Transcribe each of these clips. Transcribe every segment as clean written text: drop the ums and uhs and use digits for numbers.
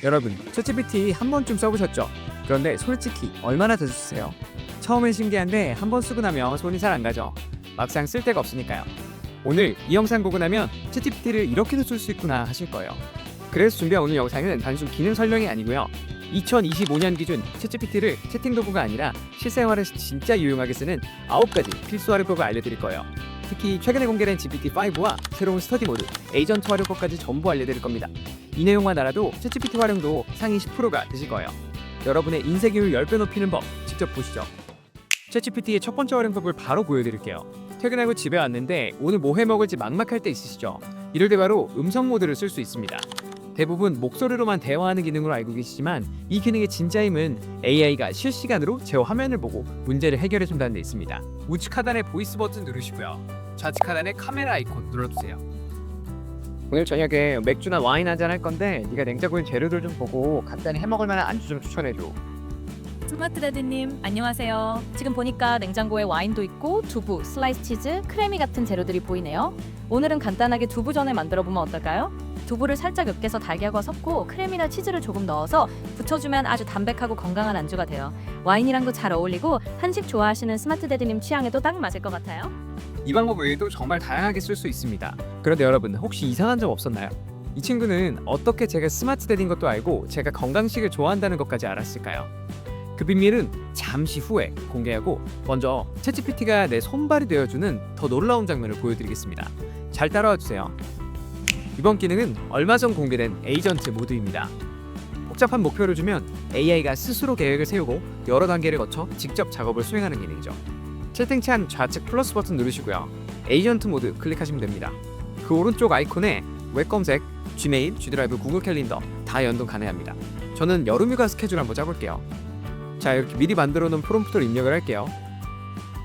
여러분, 챗GPT 한 번쯤 써보셨죠? 그런데 솔직히 얼마나 더 쓰세요? 처음엔 신기한데 한 번 쓰고 나면 손이 잘 안 가죠. 막상 쓸 데가 없으니까요. 오늘 이 영상 보고 나면 챗GPT를 이렇게도 쓸 수 있구나 하실 거예요. 그래서 준비한 오늘 영상은 단순 기능 설명이 아니고요. 2025년 기준 챗GPT를 채팅 도구가 아니라 실생활에서 진짜 유용하게 쓰는 9가지 필수 활용법을 알려드릴 거예요. 특히 최근에 공개된 GPT-5와 새로운 스터디 모드, 에이전트 활용법까지 전부 알려드릴 겁니다. 이 내용만 알아도 챗GPT 활용도 상위 10%가 되실 거예요. 여러분의 인쇄기율 10배 높이는 법 직접 보시죠. 챗GPT의 첫 번째 활용법을 바로 보여드릴게요. 퇴근하고 집에 왔는데 오늘 뭐 해먹을지 막막할 때 있으시죠? 이럴 때 바로 음성 모드를 쓸 수 있습니다. 대부분 목소리로만 대화하는 기능으로 알고 계시지만 이 기능의 진짜 힘은 AI가 실시간으로 제 화면을 보고 문제를 해결해 준다는 데 있습니다. 우측 하단에 보이스 버튼 누르시고요. 좌측 하단에 카메라 아이콘 눌러주세요. 오늘 저녁에 맥주나 와인 한잔 할 건데 네가 냉장고에 재료들 좀 보고 간단히 해먹을 만한 안주 좀 추천해줘. 스마트데드님 안녕하세요. 지금 보니까 냉장고에 와인도 있고 두부, 슬라이스 치즈, 크래미 같은 재료들이 보이네요. 오늘은 간단하게 두부전을 만들어보면 어떨까요? 두부를 살짝 으깨서 달걀과 섞고 크래미나 치즈를 조금 넣어서 부쳐주면 아주 담백하고 건강한 안주가 돼요. 와인이랑도 잘 어울리고 한식 좋아하시는 스마트데드님 취향에도 딱 맞을 것 같아요. 이 방법 외에도 정말 다양하게 쓸 수 있습니다. 그런데 여러분 혹시 이상한 점 없었나요? 이 친구는 어떻게 제가 스마트데드인 것도 알고 제가 건강식을 좋아한다는 것까지 알았을까요? 그 비밀은 잠시 후에 공개하고 먼저 챗GPT가 내 손발이 되어주는 더 놀라운 장면을 보여드리겠습니다. 잘 따라와 주세요. 이번 기능은 얼마 전 공개된 에이전트 모드입니다. 복잡한 목표를 주면 AI가 스스로 계획을 세우고 여러 단계를 거쳐 직접 작업을 수행하는 기능이죠. 채팅창 좌측 플러스 버튼 누르시고요. 에이전트 모드 클릭하시면 됩니다. 그 오른쪽 아이콘에 웹 검색, 지메일, G드라이브, 구글 캘린더 다 연동 가능합니다. 저는 여름휴가 스케줄 한번 짜볼게요. 자, 이렇게 미리 만들어 놓은 프롬프트를 입력을 할게요.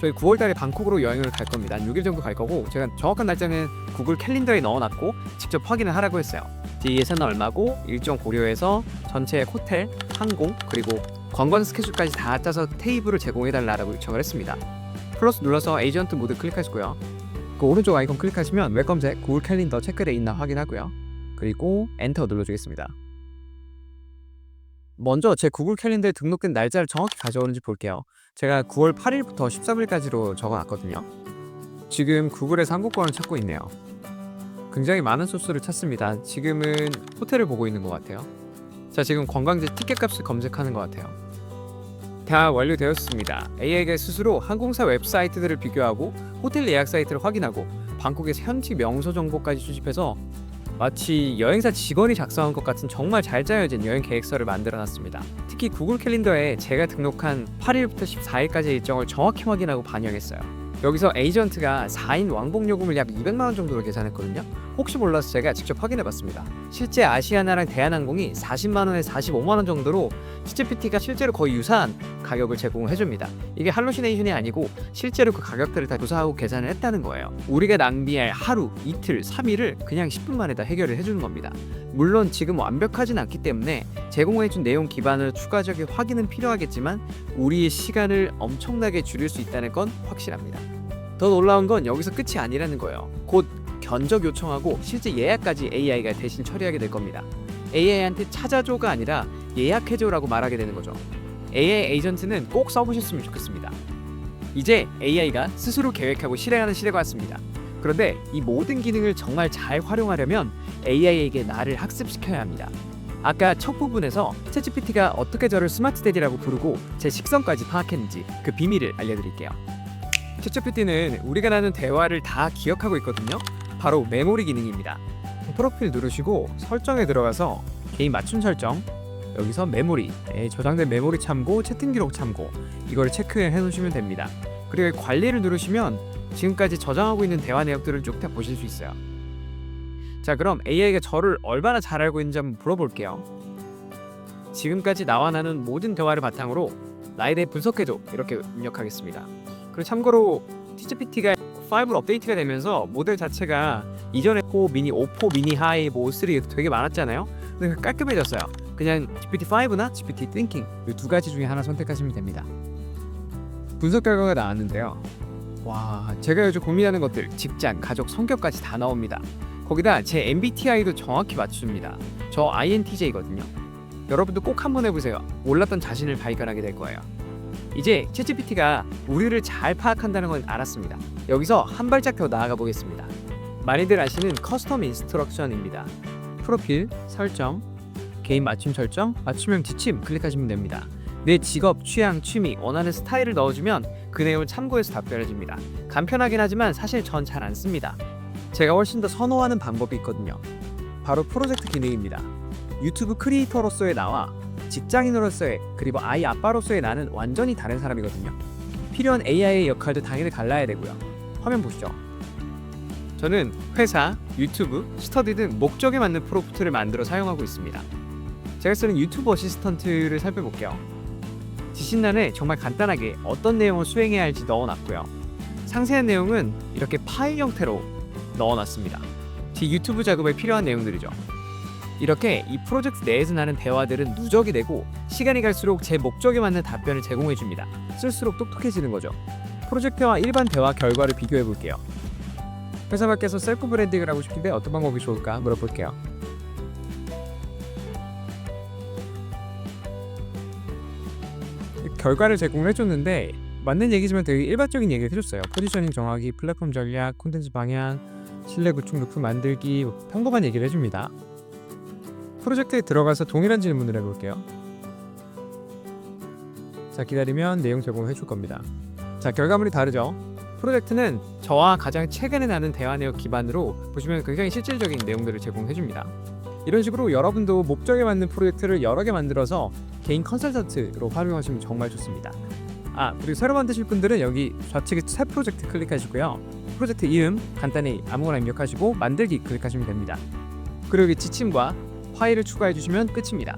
저희 9월달에 방콕으로 여행을 갈 겁니다. 한 6일 정도 갈 거고 제가 정확한 날짜는 구글 캘린더에 넣어놨고 직접 확인을 하라고 했어요. 제 예산은 얼마고 일정 고려해서 전체 호텔, 항공 그리고 관광 스케줄까지 다 짜서 테이블을 제공해달라고 요청을 했습니다. 플러스 눌러서 에이전트 모드 클릭하시고요. 그 오른쪽 아이콘 클릭하시면 웹 검색, 구글 캘린더 체크되어 있나 확인하고요. 그리고 엔터 눌러주겠습니다. 먼저 제 구글 캘린더에 등록된 날짜를 정확히 가져오는지 볼게요. 제가 9월 8일부터 13일까지로 적어놨거든요. 지금 구글에서 항공권을 찾고 있네요. 굉장히 많은 소스를 찾습니다. 지금은 호텔을 보고 있는 것 같아요. 자, 지금 관광지 티켓 값을 검색하는 것 같아요. 다 완료되었습니다. AI가 스스로 항공사 웹사이트들을 비교하고 호텔 예약 사이트를 확인하고 방콕의 현지 명소 정보까지 수집해서 마치 여행사 직원이 작성한 것 같은 정말 잘 짜여진 여행 계획서를 만들어놨습니다. 특히 구글 캘린더에 제가 등록한 8일부터 14일까지의 일정을 정확히 확인하고 반영했어요. 여기서 에이전트가 4인 왕복 요금을 약 200만원 정도로 계산했거든요. 혹시 몰라서 제가 직접 확인해봤습니다. 실제 아시아나랑 대한항공이 40만원에 45만원 정도로 챗GPT가 실제로 거의 유사한 가격을 제공해줍니다. 이게 할루시네이션이 아니고 실제로 그 가격들을 다 조사하고 계산을 했다는 거예요. 우리가 낭비할 하루, 이틀, 3일을 그냥 10분 만에 다 해결을 해주는 겁니다. 물론 지금 완벽하진 않기 때문에 제공해준 내용 기반으로 추가적인 확인은 필요하겠지만 우리의 시간을 엄청나게 줄일 수 있다는 건 확실합니다. 더 놀라운 건 여기서 끝이 아니라는 거예요. 곧 견적 요청하고 실제 예약까지 AI가 대신 처리하게 될 겁니다. AI한테 찾아줘가 아니라 예약해줘라고 말하게 되는 거죠. AI 에이전트는 꼭 써보셨으면 좋겠습니다. 이제 AI가 스스로 계획하고 실행하는 시대가 왔습니다. 그런데 이 모든 기능을 정말 잘 활용하려면 AI에게 나를 학습시켜야 합니다. 아까 첫 부분에서 챗GPT가 어떻게 저를 스마트데디라고 부르고 제 식성까지 파악했는지 그 비밀을 알려드릴게요. 챗GPT는 우리가 나눈 대화를 다 기억하고 있거든요. 바로 메모리 기능입니다. 프로필 누르시고 설정에 들어가서 개인 맞춤 설정, 여기서 메모리, 저장된 메모리 참고, 채팅 기록 참고 이걸 체크해 놓으시면 됩니다. 그리고 관리를 누르시면 지금까지 저장하고 있는 대화 내역들을 쭉 다 보실 수 있어요. 자, 그럼 AI가 저를 얼마나 잘 알고 있는지 한번 물어볼게요. 지금까지 나와 나눈 모든 대화를 바탕으로 나에 대해 분석해줘 이렇게 입력하겠습니다. 그리고 참고로 챗GPT가 5로 업데이트가 되면서 모델 자체가 이전에 4 미니, 5 미니 하이, 3 되게 많았잖아요. 근데 깔끔해졌어요. 그냥 GPT-5나 GPT Thinking 이 두 가지 중에 하나 선택하시면 됩니다. 분석 결과가 나왔는데요. 와, 제가 요즘 고민하는 것들 직장, 가족, 성격까지 다 나옵니다. 거기다 제 MBTI도 정확히 맞춥니다. 저 INTJ거든요. 여러분도 꼭 한번 해보세요. 몰랐던 자신을 발견하게 될 거예요. 이제 챗GPT가 우리를 잘 파악한다는 건 알았습니다. 여기서 한 발짝 더 나아가 보겠습니다. 많이들 아시는 커스텀 인스트럭션입니다. 프로필, 설정, 개인 맞춤 설정, 맞춤형 지침 클릭하시면 됩니다. 내 직업, 취향, 취미, 원하는 스타일을 넣어주면 그 내용을 참고해서 답변해줍니다. 간편하긴 하지만 사실 전 잘 안 씁니다. 제가 훨씬 더 선호하는 방법이 있거든요. 바로 프로젝트 기능입니다. 유튜브 크리에이터로서의 나와 직장인으로서의 그리고 아이 아빠로서의 나는 완전히 다른 사람이거든요. 필요한 AI의 역할도 당연히 갈라야 되고요. 화면 보시죠. 저는 회사, 유튜브, 스터디 등 목적에 맞는 프롬프트를 만들어 사용하고 있습니다. 제가 쓰는 유튜브 어시스턴트를 살펴볼게요. 지신란에 정말 간단하게 어떤 내용을 수행해야 할지 넣어놨고요. 상세한 내용은 이렇게 파일 형태로 넣어놨습니다. 제 유튜브 작업에 필요한 내용들이죠. 이렇게 이 프로젝트 내에서 나는 대화들은 누적이 되고 시간이 갈수록 제 목적에 맞는 답변을 제공해줍니다. 쓸수록 똑똑해지는 거죠. 프로젝트와 일반 대화 결과를 비교해 볼게요. 회사 밖에서 셀프 브랜딩을 하고 싶은데 어떤 방법이 좋을까 물어볼게요. 결과를 제공해줬는데 맞는 얘기지만 되게 일반적인 얘기를 해줬어요. 포지셔닝 정하기, 플랫폼 전략, 콘텐츠 방향, 신뢰 구축 루프 만들기, 평범한 얘기를 해줍니다. 프로젝트에 들어가서 동일한 질문을 해볼게요. 자, 기다리면 내용 제공을 해줄 겁니다. 자, 결과물이 다르죠? 프로젝트는 저와 가장 최근에 나눈 대화 내용 기반으로 보시면 굉장히 실질적인 내용들을 제공해줍니다. 이런 식으로 여러분도 목적에 맞는 프로젝트를 여러 개 만들어서 개인 컨설턴트로 활용하시면 정말 좋습니다. 그리고 새로 만드실 분들은 여기 좌측에 새 프로젝트 클릭하시고요. 프로젝트 이름 간단히 아무거나 입력하시고 만들기 클릭하시면 됩니다. 그리고 여기 지침과 파일을 추가해 주시면 끝입니다.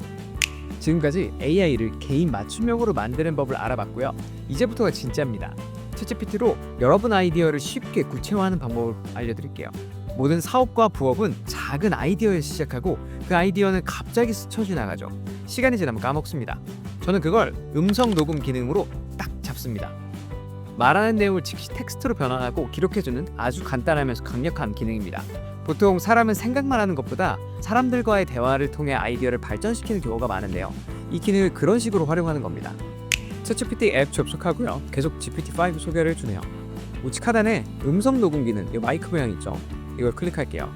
지금까지 AI를 개인 맞춤형으로 만드는 법을 알아봤고요. 이제부터가 진짜입니다. 챗GPT로 여러분 아이디어를 쉽게 구체화하는 방법을 알려드릴게요. 모든 사업과 부업은 작은 아이디어에서 시작하고 그 아이디어는 갑자기 스쳐 지나가죠. 시간이 지나면 까먹습니다. 저는 그걸 음성 녹음 기능으로 딱 잡습니다. 말하는 내용을 즉시 텍스트로 변환하고 기록해주는 아주 간단하면서 강력한 기능입니다. 보통 사람은 생각만 하는 것보다 사람들과의 대화를 통해 아이디어를 발전시키는 경우가 많은데요. 이 기능을 그런 식으로 활용하는 겁니다. 챗GPT 앱 접속하고요. 계속 GPT-5 소개를 해주네요. 우측 하단에 음성 녹음 기능, 이 마이크 모양 있죠? 이걸 클릭할게요.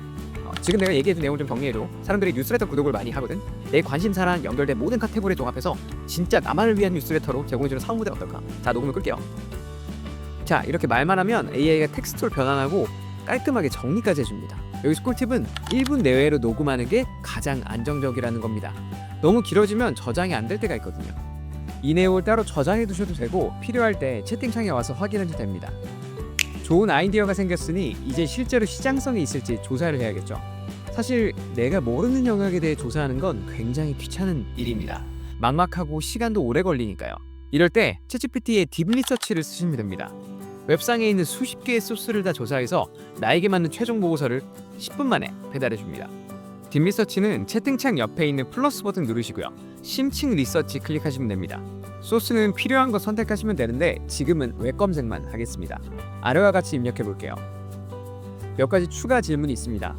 지금 내가 얘기해준 내용을 좀 정리해도 사람들이 뉴스레터 구독을 많이 하거든. 내 관심사랑 연결된 모든 카테고리를 종합해서 진짜 나만을 위한 뉴스레터로 제공해주는 사업 모델 어떨까? 자, 녹음을 끌게요. 자, 이렇게 말만 하면 AI가 텍스트로 변환하고 깔끔하게 정리까지 해줍니다. 여기서 꿀팁은 1분 내외로 녹음하는 게 가장 안정적이라는 겁니다. 너무 길어지면 저장이 안 될 때가 있거든요. 이 내용을 따로 저장해 두셔도 되고 필요할 때 채팅창에 와서 확인해도 됩니다. 좋은 아이디어가 생겼으니 이제 실제로 시장성이 있을지 조사를 해야겠죠. 사실 내가 모르는 영역에 대해 조사하는 건 굉장히 귀찮은 일입니다. 막막하고 시간도 오래 걸리니까요. 이럴 때 챗GPT의 딥리서치를 쓰시면 됩니다. 웹상에 있는 수십 개의 소스를 다 조사해서 나에게 맞는 최종 보고서를 10분 만에 배달해 줍니다. 딥리서치는 채팅창 옆에 있는 플러스 버튼 누르시고요. 심층 리서치 클릭하시면 됩니다. 소스는 필요한 거 선택하시면 되는데 지금은 웹 검색만 하겠습니다. 아래와 같이 입력해 볼게요. 몇 가지 추가 질문이 있습니다.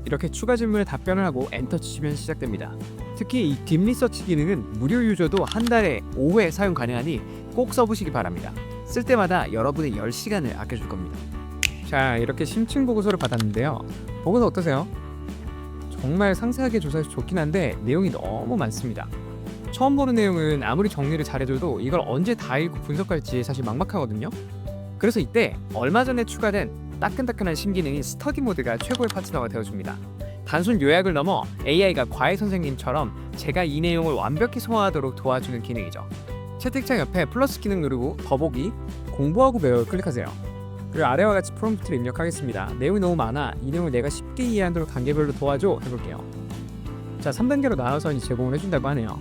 이렇게 추가 질문에 답변을 하고 엔터 치시면 시작됩니다. 특히 이 딥리서치 기능은 무료 유저도 한 달에 5회 사용 가능하니 꼭 써보시기 바랍니다. 쓸 때마다 여러분의 10시간을 아껴줄 겁니다. 자, 이렇게 심층 보고서를 받았는데요. 보고서 어떠세요? 정말 상세하게 조사해서 좋긴 한데 내용이 너무 많습니다. 처음 보는 내용은 아무리 정리를 잘해줘도 이걸 언제 다 읽고 분석할지 사실 막막하거든요. 그래서 이때 얼마 전에 추가된 따끈따끈한 신기능인 스터디 모드가 최고의 파트너가 되어줍니다. 단순 요약을 넘어 AI가 과외 선생님처럼 제가 이 내용을 완벽히 소화하도록 도와주는 기능이죠. 채팅창 옆에 플러스 기능 누르고 더보기, 공부하고 배워 클릭하세요. 그리고 아래와 같이 프롬프트를 입력하겠습니다. 내용이 너무 많아. 이 내용을 내가 쉽게 이해하도록 단계별로 도와줘 해볼게요. 자, 3단계로 나눠서 제공을 해준다고 하네요.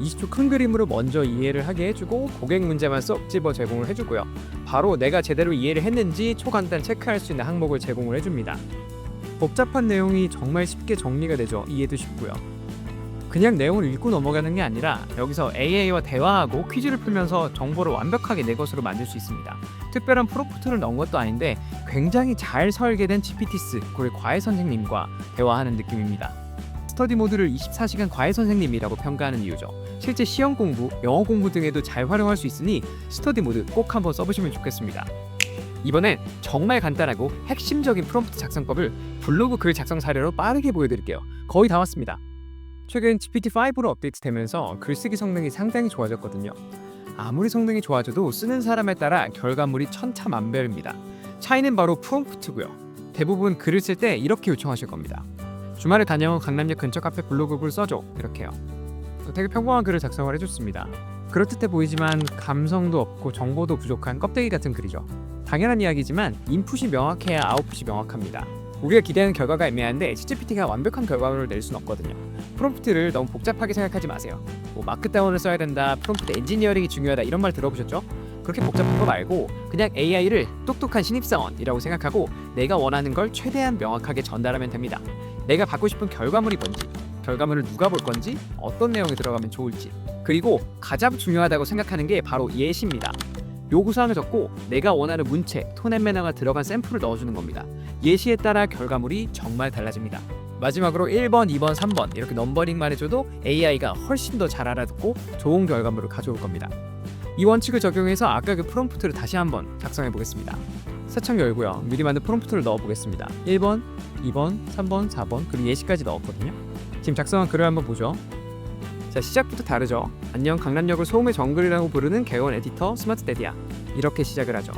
20초 큰 그림으로 먼저 이해를 하게 해주고 고객 문제만 쏙 집어 제공을 해주고요. 바로 내가 제대로 이해를 했는지 초간단 체크할 수 있는 항목을 제공을 해줍니다. 복잡한 내용이 정말 쉽게 정리가 되죠. 이해도 쉽고요. 그냥 내용을 읽고 넘어가는 게 아니라 여기서 AI와 대화하고 퀴즈를 풀면서 정보를 완벽하게 내 것으로 만들 수 있습니다. 특별한 프롬프트를 넣은 것도 아닌데 굉장히 잘 설계된 GPTs, 고의 과외 선생님과 대화하는 느낌입니다. 스터디 모드를 24시간 과외 선생님이라고 평가하는 이유죠. 실제 시험 공부, 영어 공부 등에도 잘 활용할 수 있으니 스터디 모드 꼭 한번 써보시면 좋겠습니다. 이번엔 정말 간단하고 핵심적인 프롬프트 작성법을 블로그 글 작성 사례로 빠르게 보여드릴게요. 거의 다 왔습니다. 최근 GPT-5로 업데이트되면서 글쓰기 성능이 상당히 좋아졌거든요. 아무리 성능이 좋아져도 쓰는 사람에 따라 결과물이 천차만별입니다. 차이는 바로 프롬프트고요. 대부분 글을 쓸 때 이렇게 요청하실 겁니다. 주말에 다녀온 강남역 근처 카페 블로그 글 써줘. 이렇게요. 되게 평범한 글을 작성을 해줬습니다. 그럴듯해 보이지만 감성도 없고 정보도 부족한 껍데기 같은 글이죠. 당연한 이야기지만 인풋이 명확해야 아웃풋이 명확합니다. 우리가 기대하는 결과가 애매한데 ChatGPT가 완벽한 결과물을 낼 수는 없거든요. 프롬프트를 너무 복잡하게 생각하지 마세요. 뭐 마크다운을 써야 된다, 프롬프트 엔지니어링이 중요하다 이런 말 들어보셨죠? 그렇게 복잡한 거 말고 그냥 AI를 똑똑한 신입사원이라고 생각하고 내가 원하는 걸 최대한 명확하게 전달하면 됩니다. 내가 받고 싶은 결과물이 뭔지, 결과물을 누가 볼 건지, 어떤 내용이 들어가면 좋을지, 그리고 가장 중요하다고 생각하는 게 바로 예시입니다. 요구사항을 적고 내가 원하는 문체, 톤 앤 매너가 들어간 샘플을 넣어주는 겁니다. 예시에 따라 결과물이 정말 달라집니다. 마지막으로 1번, 2번, 3번 이렇게 넘버링만 해줘도 AI가 훨씬 더 잘 알아듣고 좋은 결과물을 가져올 겁니다. 이 원칙을 적용해서 아까 그 프롬프트를 다시 한번 작성해 보겠습니다. 새창 열고요. 미리 만든 프롬프트를 넣어 보겠습니다. 1번, 2번, 3번, 4번 그리고 예시까지 넣었거든요. 지금 작성한 글을 한번 보죠. 자, 시작부터 다르죠. 안녕, 강남역을 소음의 정글이라고 부르는 개원 에디터 스마트데디야. 이렇게 시작을 하죠.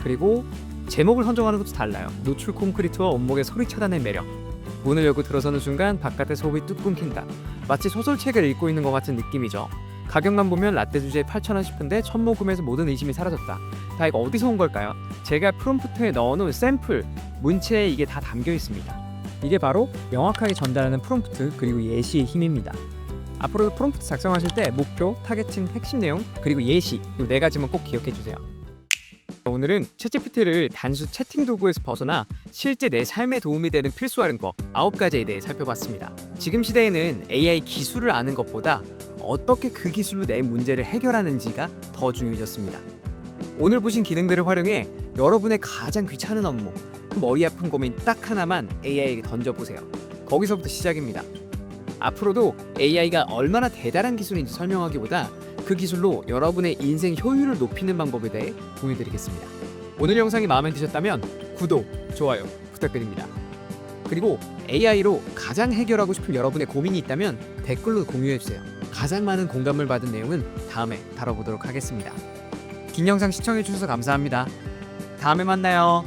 그리고 제목을 선정하는 것도 달라요. 노출 콘크리트와 온목의 소리 차단의 매력. 문을 열고 들어서는 순간 바깥의 소음이 뚝 끊긴다. 마치 소설책을 읽고 있는 것 같은 느낌이죠. 가격만 보면 라떼 주제에 8,000원 싶은데 첫 모금에서 모든 의심이 사라졌다. 다 이거 어디서 온 걸까요? 제가 프롬프트에 넣어놓은 샘플, 문체에 이게 다 담겨 있습니다. 이게 바로 명확하게 전달하는 프롬프트 그리고 예시의 힘입니다. 앞으로도 프롬프트 작성하실 때 목표, 타겟팅, 핵심 내용, 그리고 예시 이 네 가지만 꼭 기억해 주세요. 오늘은 챗GPT를 단순 채팅 도구에서 벗어나 실제 내 삶에 도움이 되는 필수 활용법 9가지에 대해 살펴봤습니다. 지금 시대에는 AI 기술을 아는 것보다 어떻게 그 기술로 내 문제를 해결하는지가 더 중요해졌습니다. 오늘 보신 기능들을 활용해 여러분의 가장 귀찮은 업무, 그 머리 아픈 고민 딱 하나만 AI에게 던져보세요. 거기서부터 시작입니다. 앞으로도 AI가 얼마나 대단한 기술인지 설명하기보다 그 기술로 여러분의 인생 효율을 높이는 방법에 대해 공유드리겠습니다. 오늘 영상이 마음에 드셨다면 구독, 좋아요 부탁드립니다. 그리고 AI로 가장 해결하고 싶은 여러분의 고민이 있다면 댓글로 공유해주세요. 가장 많은 공감을 받은 내용은 다음에 다뤄보도록 하겠습니다. 긴 영상 시청해주셔서 감사합니다. 다음에 만나요.